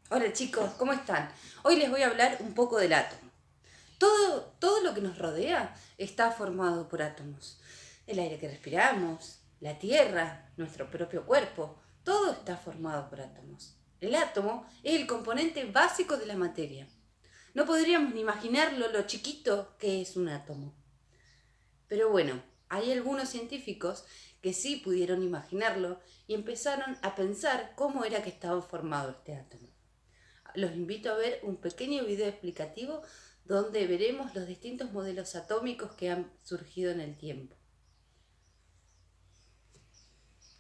Hola chicos, ¿cómo están? Hoy les voy a hablar un poco del átomo. Todo lo que nos rodea está formado por átomos. El aire que respiramos, la tierra, nuestro propio cuerpo, todo está formado por átomos. El átomo es el componente básico de la materia. No podríamos ni imaginarlo lo chiquito que es un átomo. Pero bueno, hay algunos científicos que sí pudieron imaginarlo y empezaron a pensar cómo era que estaba formado este átomo. Los invito a ver un pequeño video explicativo donde veremos los distintos modelos atómicos que han surgido en el tiempo.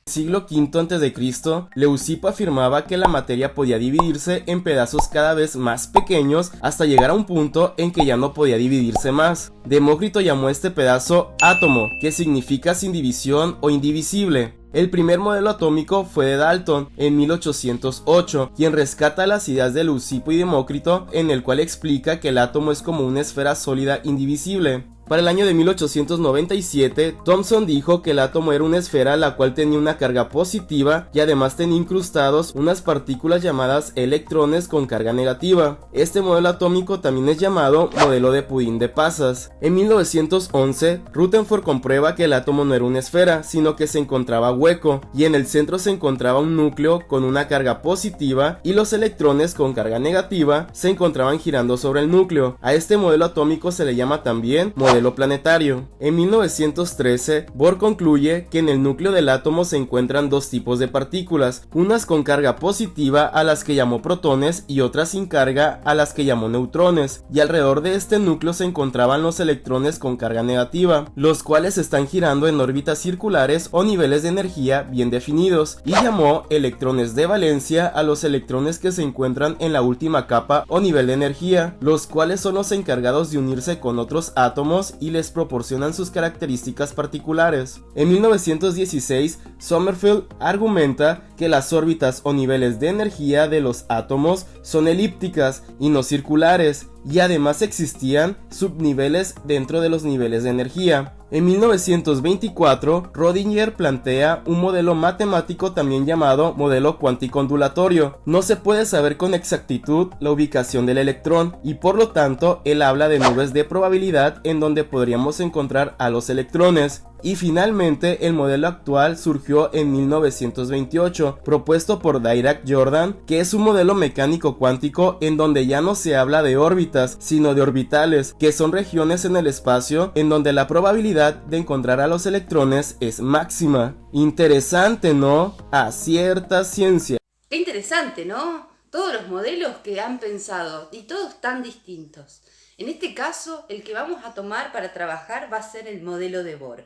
Siglo V a.C., Leucipo afirmaba que la materia podía dividirse en pedazos cada vez más pequeños hasta llegar a un punto en que ya no podía dividirse más. Demócrito llamó a este pedazo átomo, que significa sin división o indivisible. El primer modelo atómico fue de Dalton en 1808, quien rescata las ideas de Leucipo y Demócrito, en el cual explica que el átomo es como una esfera sólida indivisible. Para el año de 1897, Thomson dijo que el átomo era una esfera la cual tenía una carga positiva y además tenía incrustados unas partículas llamadas electrones con carga negativa. Este modelo atómico también es llamado modelo de pudín de pasas. En 1911, Rutherford comprueba que el átomo no era una esfera, sino que se encontraba hueco, y en el centro se encontraba un núcleo con una carga positiva y los electrones con carga negativa se encontraban girando sobre el núcleo. A este modelo atómico se le llama también modelo planetario. En 1913, Bohr concluye que en el núcleo del átomo se encuentran dos tipos de partículas, unas con carga positiva a las que llamó protones y otras sin carga a las que llamó neutrones, y alrededor de este núcleo se encontraban los electrones con carga negativa, los cuales están girando en órbitas circulares o niveles de energía bien definidos, y llamó electrones de valencia a los electrones que se encuentran en la última capa o nivel de energía, los cuales son los encargados de unirse con otros átomos y les proporcionan sus características particulares. En 1916, Sommerfeld argumenta que las órbitas o niveles de energía de los átomos son elípticas y no circulares, y además existían subniveles dentro de los niveles de energía. En 1924, Rödinger plantea un modelo matemático también llamado modelo cuántico ondulatorio. No se puede saber con exactitud la ubicación del electrón y por lo tanto él habla de nubes de probabilidad en donde podríamos encontrar a los electrones. Y finalmente el modelo actual surgió en 1928, propuesto por Dirac Jordan, que es un modelo mecánico cuántico en donde ya no se habla de órbitas, sino de orbitales, que son regiones en el espacio en donde la probabilidad de encontrar a los electrones es máxima. Interesante, ¿no? A cierta ciencia. Qué interesante, ¿no? Todos los modelos que han pensado y todos tan distintos. En este caso, el que vamos a tomar para trabajar va a ser el modelo de Bohr.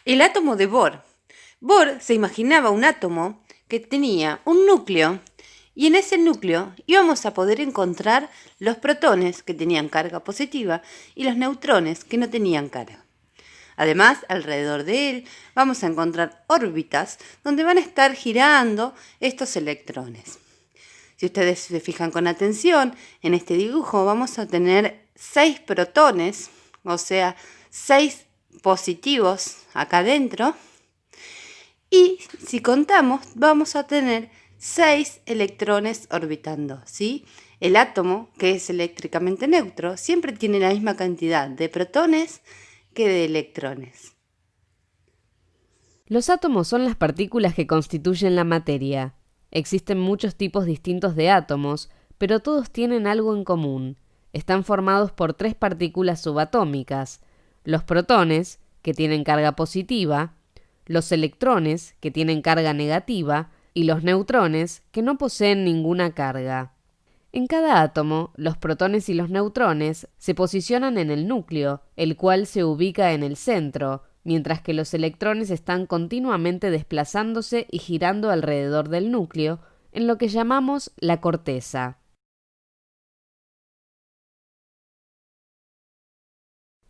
El átomo de Bohr. Bohr se imaginaba un átomo que tenía un núcleo y en ese núcleo íbamos a poder encontrar los protones que tenían carga positiva y los neutrones que no tenían carga. Además, alrededor de él vamos a encontrar órbitas donde van a estar girando estos electrones. Si ustedes se fijan con atención, en este dibujo vamos a tener 6 protones, o sea, 6 positivos acá adentro. Y si contamos, vamos a tener 6 electrones orbitando, ¿sí? El átomo, que es eléctricamente neutro, siempre tiene la misma cantidad de protones que de electrones. Los átomos son las partículas que constituyen la materia. Existen muchos tipos distintos de átomos, pero todos tienen algo en común. Están formados por 3 partículas subatómicas: los protones, que tienen carga positiva, los electrones, que tienen carga negativa, y los neutrones, que no poseen ninguna carga. En cada átomo, los protones y los neutrones se posicionan en el núcleo, el cual se ubica en el centro, mientras que los electrones están continuamente desplazándose y girando alrededor del núcleo, en lo que llamamos la corteza.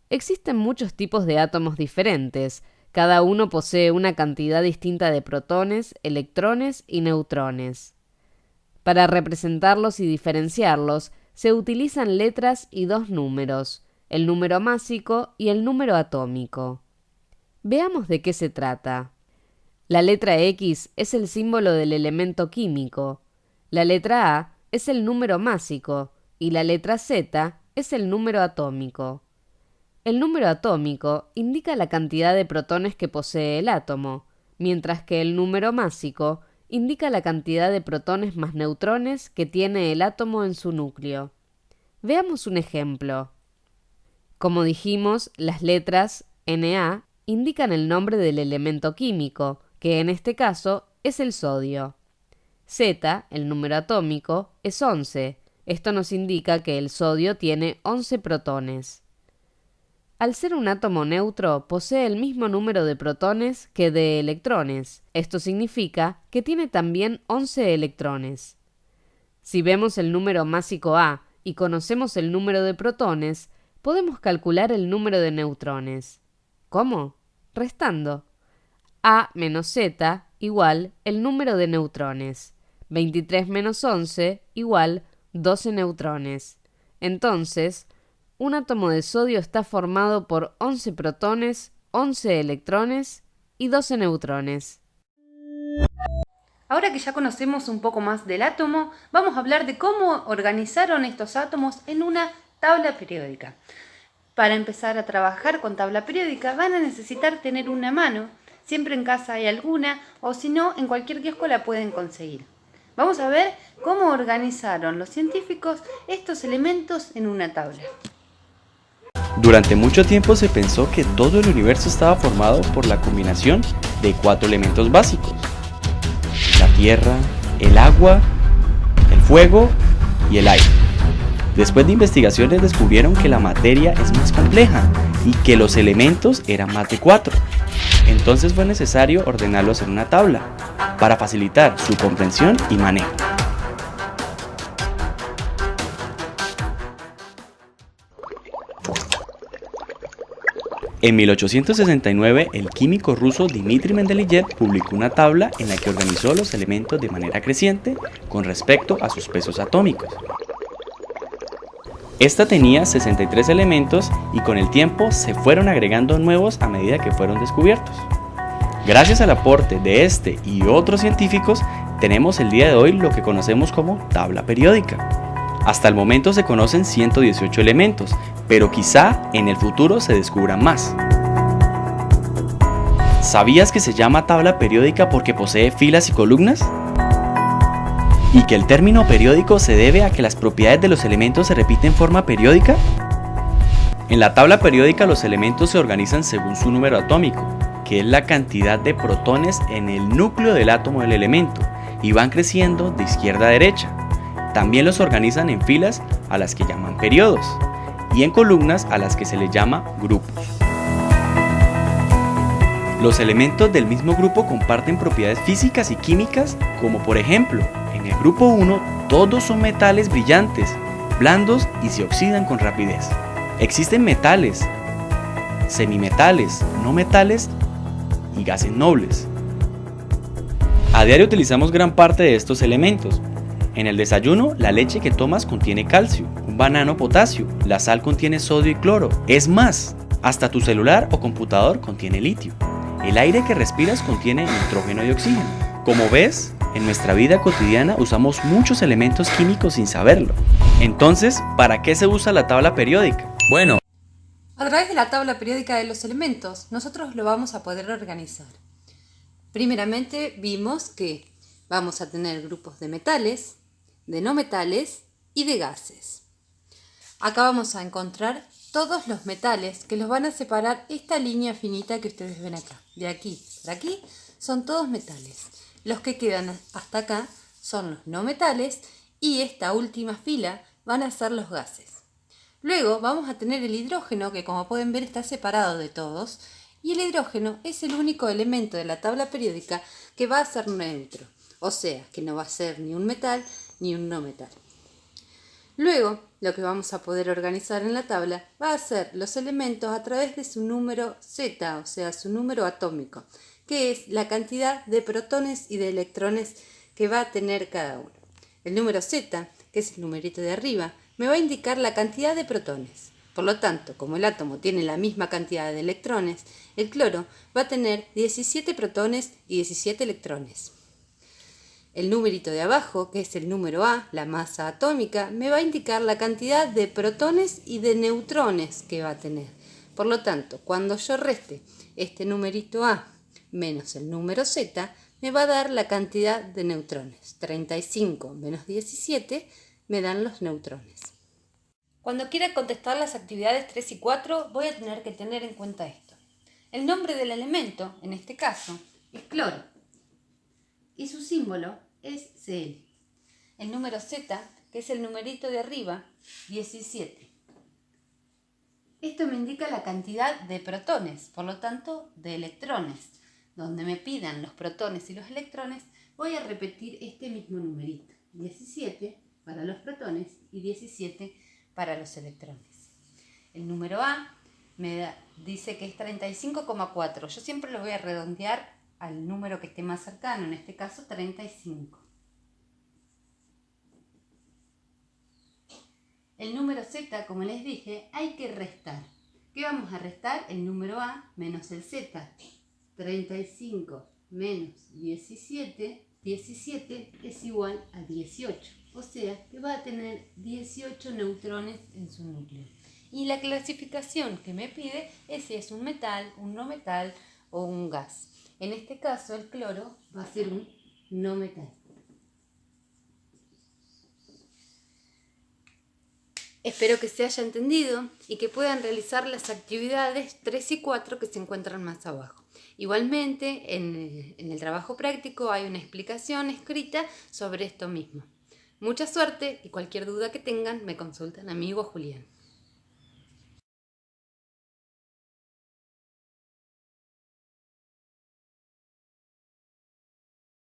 Existen muchos tipos de átomos diferentes. Cada uno posee una cantidad distinta de protones, electrones y neutrones. Para representarlos y diferenciarlos, se utilizan letras y 2 números, el número másico y el número atómico. Veamos de qué se trata. La letra X es el símbolo del elemento químico. La letra A es el número másico y la letra Z es el número atómico. El número atómico indica la cantidad de protones que posee el átomo, mientras que el número másico indica la cantidad de protones más neutrones que tiene el átomo en su núcleo. Veamos un ejemplo. Como dijimos, las letras Na indican el nombre del elemento químico, que en este caso es el sodio. Z, el número atómico, es 11. Esto nos indica que el sodio tiene 11 protones. Al ser un átomo neutro, posee el mismo número de protones que de electrones. Esto significa que tiene también 11 electrones. Si vemos el número másico A y conocemos el número de protones, podemos calcular el número de neutrones. ¿Cómo? Restando. A menos Z igual el número de neutrones. 23 menos 11 igual 12 neutrones. Entonces, un átomo de sodio está formado por 11 protones, 11 electrones y 12 neutrones. Ahora que ya conocemos un poco más del átomo, vamos a hablar de cómo organizaron estos átomos en una tabla periódica. Para empezar a trabajar con tabla periódica van a necesitar tener una a mano. Siempre en casa hay alguna, o si no, en cualquier kiosco la pueden conseguir. Vamos a ver cómo organizaron los científicos estos elementos en una tabla. Durante mucho tiempo se pensó que todo el universo estaba formado por la combinación de 4 elementos básicos: la tierra, el agua, el fuego y el aire. Después de investigaciones descubrieron que la materia es más compleja y que los elementos eran más de 4. Entonces fue necesario ordenarlos en una tabla para facilitar su comprensión y manejo. En 1869, el químico ruso Dmitri Mendeleev publicó una tabla en la que organizó los elementos de manera creciente con respecto a sus pesos atómicos. Esta tenía 63 elementos y con el tiempo se fueron agregando nuevos a medida que fueron descubiertos. Gracias al aporte de este y otros científicos, tenemos el día de hoy lo que conocemos como tabla periódica. Hasta el momento se conocen 118 elementos, pero quizá en el futuro se descubran más. ¿Sabías que se llama tabla periódica porque posee filas y columnas? ¿Y que el término periódico se debe a que las propiedades de los elementos se repiten en forma periódica? En la tabla periódica los elementos se organizan según su número atómico, que es la cantidad de protones en el núcleo del átomo del elemento, y van creciendo de izquierda a derecha. También los organizan en filas a las que llaman periodos, y en columnas a las que se les llama grupos. Los elementos del mismo grupo comparten propiedades físicas y químicas, como por ejemplo, en el grupo 1 todos son metales brillantes, blandos y se oxidan con rapidez. Existen metales, semimetales, no metales y gases nobles. A diario utilizamos gran parte de estos elementos. En el desayuno, la leche que tomas contiene calcio, un banano potasio, la sal contiene sodio y cloro. Es más, hasta tu celular o computador contiene litio. El aire que respiras contiene nitrógeno y oxígeno. Como ves, en nuestra vida cotidiana usamos muchos elementos químicos sin saberlo. Entonces, ¿para qué se usa la tabla periódica? Bueno, A través de la tabla periódica de los elementos, nosotros lo vamos a poder organizar. Primeramente vimos que vamos a tener grupos de metales, de no metales y de gases. Acá vamos a encontrar todos los metales que los van a separar esta línea finita que ustedes ven acá. De aquí para aquí son todos metales. Los que quedan hasta acá son los no metales y esta última fila van a ser los gases. Luego vamos a tener el hidrógeno, que como pueden ver está separado de todos, y el hidrógeno es el único elemento de la tabla periódica que va a ser neutro, o sea, que no va a ser ni un metal ni un no metal. Luego, lo que vamos a poder organizar en la tabla va a ser los elementos a través de su número Z, o sea, su número atómico, que es la cantidad de protones y de electrones que va a tener cada uno. El número Z, que es el numerito de arriba, me va a indicar la cantidad de protones. Por lo tanto, como el átomo tiene la misma cantidad de electrones, el cloro va a tener 17 protones y 17 electrones. El numerito de abajo, que es el número A, la masa atómica, me va a indicar la cantidad de protones y de neutrones que va a tener. Por lo tanto, cuando yo reste este numerito A menos el número Z, me va a dar la cantidad de neutrones. 35 menos 17 me dan los neutrones. Cuando quiera contestar las actividades 3 y 4, voy a tener que tener en cuenta esto. El nombre del elemento, en este caso, es cloro, y su símbolo es Cl. El número Z, que es el numerito de arriba, 17. Esto me indica la cantidad de protones, por lo tanto, de electrones. Donde me pidan los protones y los electrones, voy a repetir este mismo numerito. 17 para los protones y 17 para los electrones. El número A me dice que es 35,4. Yo siempre lo voy a redondear al número que esté más cercano, en este caso 35. El número Z, como les dije, hay que restar. ¿Qué vamos a restar? El número A menos el Z. 35 menos 17, 17 es igual a 18. O sea que va a tener 18 neutrones en su núcleo. Y la clasificación que me pide es si es un metal, un no metal o un gas. En este caso el cloro va a ser un no metal. Espero que se haya entendido y que puedan realizar las actividades 3 y 4 que se encuentran más abajo. Igualmente, en el trabajo práctico hay una explicación escrita sobre esto mismo. Mucha suerte y cualquier duda que tengan me consultan a mí o a Julián.